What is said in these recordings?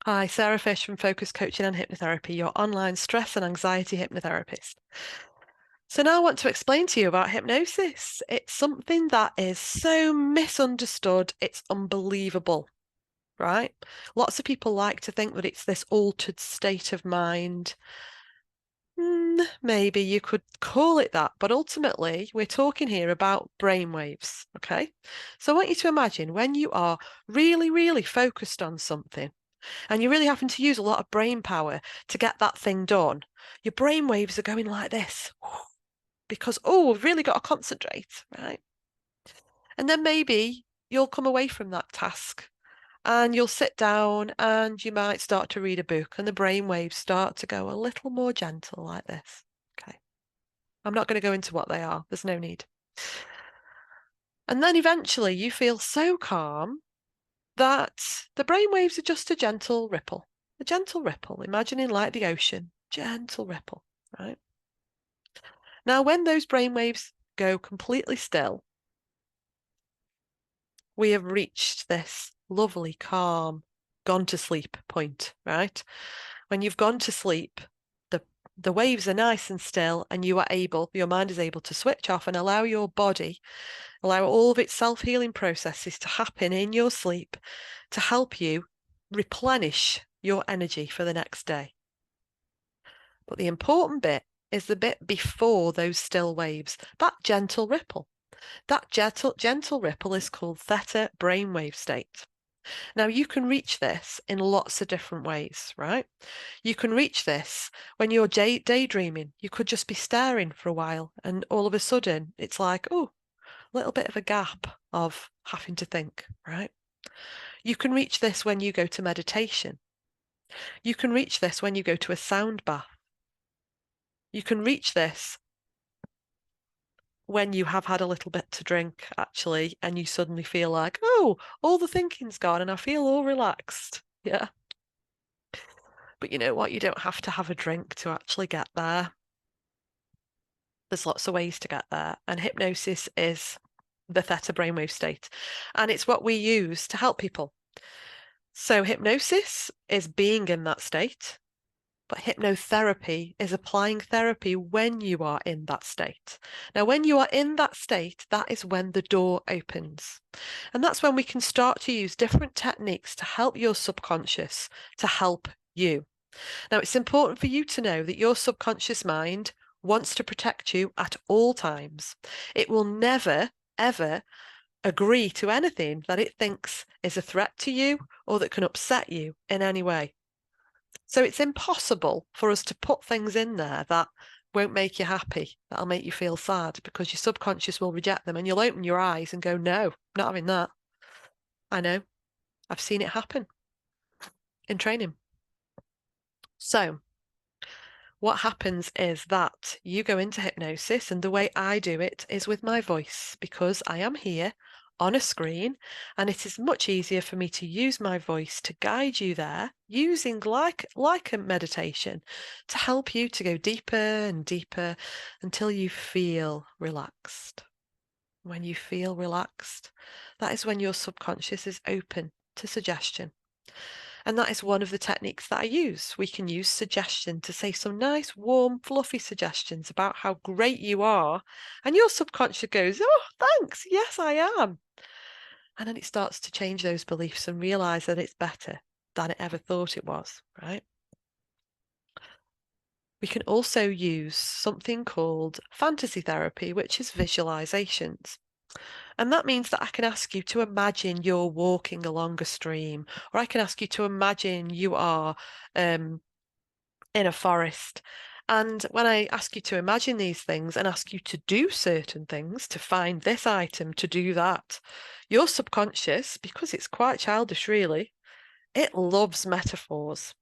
Hi, Sarah Fish from Focus Coaching and Hypnotherapy, your online stress and anxiety hypnotherapist. So now I want to explain to you about hypnosis. It's something that is so misunderstood, it's unbelievable, right? Lots of people like to think that it's this altered state of mind. Maybe you could call it that, but ultimately we're talking here about brainwaves, okay? So I want you to imagine when you are really, really focused on something, and you're really having to use a lot of brain power to get that thing done, your brain waves are going like this because, oh, we've really got to concentrate, right? And then maybe you'll come away from that task and you'll sit down and you might start to read a book and the brain waves start to go a little more gentle like this. Okay. I'm not going to go into what they are. There's no need. And then eventually you feel so calm that the brainwaves are just a gentle ripple. A gentle ripple, imagining like the ocean, gentle ripple, right? Now, when those brainwaves go completely still, we have reached this lovely, calm, gone to sleep point, right? When you've gone to sleep, the waves are nice and still, and your mind is able to switch off and allow your body, allow all of its self-healing processes to happen in your sleep to help you replenish your energy for the next day. But the important bit is the bit before those still waves, that gentle ripple. That gentle ripple is called theta brainwave state. Now, you can reach this in lots of different ways, right? You can reach this when you're daydreaming. You could just be staring for a while, and all of a sudden, it's like, oh, a little bit of a gap of having to think, right? You can reach this when you go to meditation. You can reach this when you go to a sound bath. You can reach this when you have had a little bit to drink, actually, and you suddenly feel like, oh, all the thinking's gone and I feel all relaxed. Yeah. But you know what? You don't have to have a drink to actually get there. There's lots of ways to get there. And hypnosis is the theta brainwave state. And it's what we use to help people. So hypnosis is being in that state. But hypnotherapy is applying therapy when you are in that state. Now, when you are in that state, that is when the door opens. And that's when we can start to use different techniques to help your subconscious to help you. Now, it's important for you to know that your subconscious mind wants to protect you at all times. It will never, ever agree to anything that it thinks is a threat to you or that can upset you in any way. So it's impossible for us to put things in there that won't make you happy, that'll make you feel sad, because your subconscious will reject them and you'll open your eyes and go, no, I'm not having that. I know. I've seen it happen in training. So what happens is that you go into hypnosis, and the way I do it is with my voice, because I am here on a screen and it is much easier for me to use my voice to guide you there, using like a meditation to help you to go deeper and deeper until you feel relaxed. When you feel relaxed, that is when your subconscious is open to suggestion. And that is one of the techniques that I use. We can use suggestion to say some nice, warm, fluffy suggestions about how great you are. And your subconscious goes, oh, thanks. Yes, I am. And then it starts to change those beliefs and realize that it's better than it ever thought it was, right? We can also use something called fantasy therapy, which is visualizations. And that means that I can ask you to imagine you're walking along a stream, or I can ask you to imagine you are in a forest. And when I ask you to imagine these things and ask you to do certain things, to find this item, to do that, your subconscious, because it's quite childish really, it loves metaphors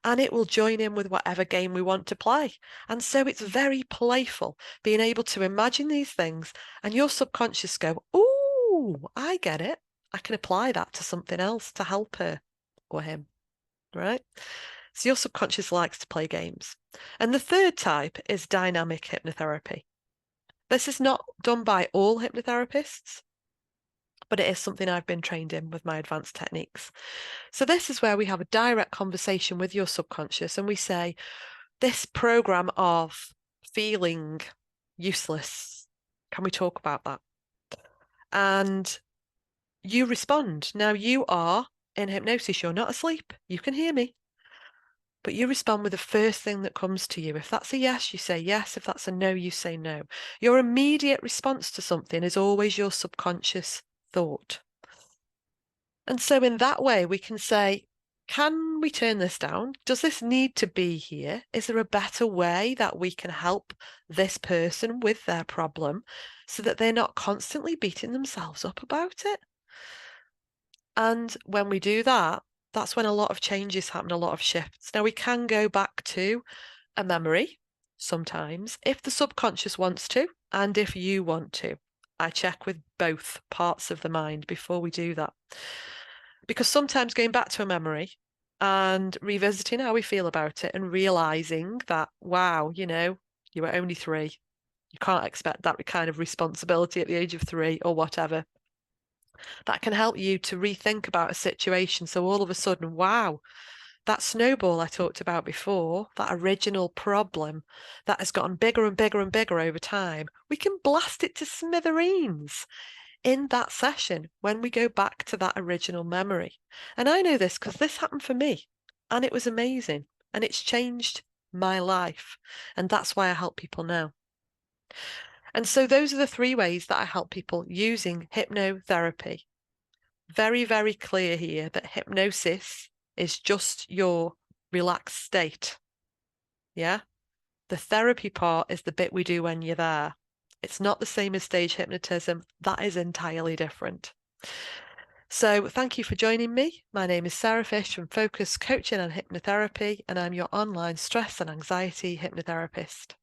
and it will join in with whatever game we want to play. And so it's very playful, being able to imagine these things and your subconscious go, oh, I get it. I can apply that to something else to help her or him, right? So your subconscious likes to play games. And the third type is dynamic hypnotherapy. This is not done by all hypnotherapists. but it is something I've been trained in with my advanced techniques. So this is where we have a direct conversation with your subconscious and we say, this program of feeling useless, can we talk about that? And you respond. Now you are in hypnosis, you're not asleep. You can hear me. But you respond with the first thing that comes to you. If that's a yes, you say yes. If that's a no, you say no. Your immediate response to something is always your subconscious thought. And so in that way, we can say, can we turn this down? Does this need to be here? Is there a better way that we can help this person with their problem so that they're not constantly beating themselves up about it? And when we do that, that's when a lot of changes happen, a lot of shifts. Now, we can go back to a memory sometimes if the subconscious wants to and if you want to. I check with both parts of the mind before we do that. Because sometimes going back to a memory and revisiting how we feel about it and realizing that, wow, you were only 3. You can't expect that kind of responsibility at the age of 3 or whatever. That can help you to rethink about a situation. So all of a sudden, wow, that snowball I talked about before, that original problem that has gotten bigger and bigger and bigger over time, we can blast it to smithereens in that session when we go back to that original memory. And I know this because this happened for me and it was amazing and it's changed my life. And that's why I help people now. And so those are the 3 ways that I help people using hypnotherapy. Very, very clear here that hypnosis is just your relaxed state. Yeah. The therapy part is the bit we do when you're there. It's not the same as stage hypnotism. That is entirely different. So thank you for joining me. My name is Sarah Fish from Focus Coaching and Hypnotherapy, and I'm your online stress and anxiety hypnotherapist.